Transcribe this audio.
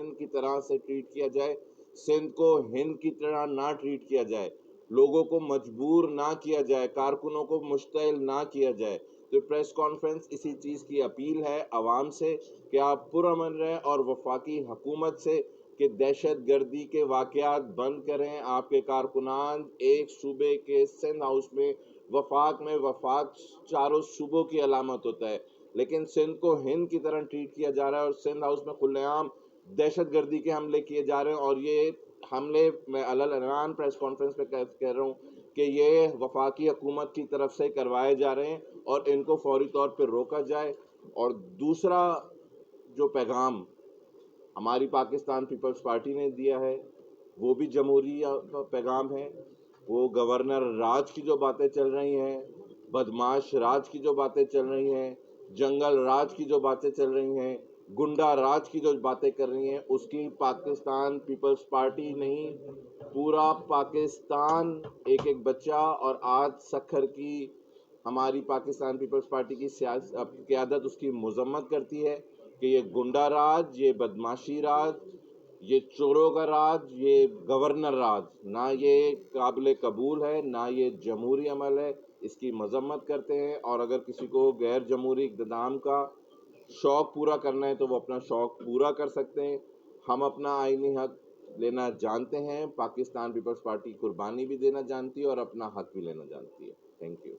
سندھ کی طرح سے ٹریٹ کیا جائے، سندھ کو ہند کی طرح نہ ٹریٹ کیا جائے، لوگوں کو مجبور نہ کیا جائے، کارکنوں کو مشتعل نہ کیا جائے۔ تو پریس کانفرنس اسی چیز کی اپیل ہے عوام سے کہ آپ پرامن رہیں، اور وفاقی حکومت سے کہ دہشت گردی کے واقعات بند کریں۔ آپ کے کارکنان ایک صوبے کے سندھ ہاؤس میں، وفاق چاروں صوبوں کی علامت ہوتا ہے، لیکن سندھ کو ہند کی طرح ٹریٹ کیا جا رہا ہے، اور سندھ ہاؤس میں کھلے عام دہشت گردی کے حملے کیے جا رہے ہیں، اور یہ حملے میں اعلان پریس کانفرنس پہ کہہ رہا ہوں کہ یہ وفاقی حکومت کی طرف سے کروائے جا رہے ہیں، اور ان کو فوری طور پہ روکا جائے۔ اور دوسرا جو پیغام ہماری پاکستان پیپلز پارٹی نے دیا ہے وہ بھی جمہوری پیغام ہے۔ وہ گورنر راج کی جو باتیں چل رہی ہیں، بدماش راج کی جو باتیں چل رہی ہیں، جنگل راج کی جو باتیں چل رہی ہیں، گنڈا راج کی جو باتیں کر رہی ہیں، اس کی پاکستان پیپلز پارٹی نہیں، پورا پاکستان ایک ایک بچہ اور آج سکھر کی ہماری پاکستان پیپلز پارٹی کی قیادت اس کی مذمت کرتی ہے کہ یہ گنڈا راج، یہ بدماشی راج، یہ چوروں کا راج، یہ گورنر راج نہ یہ قابل قبول ہے، نہ یہ جمہوری عمل ہے، اس کی مذمت کرتے ہیں۔ اور اگر کسی کو غیر جمہوری اقتدام کا شوق پورا کرنا ہے تو وہ اپنا شوق پورا کر سکتے ہیں۔ ہم اپنا آئینی حق لینا جانتے ہیں، پاکستان پیپلز پارٹی قربانی بھی دینا جانتی ہے اور اپنا حق بھی لینا جانتی ہے۔ Thank you.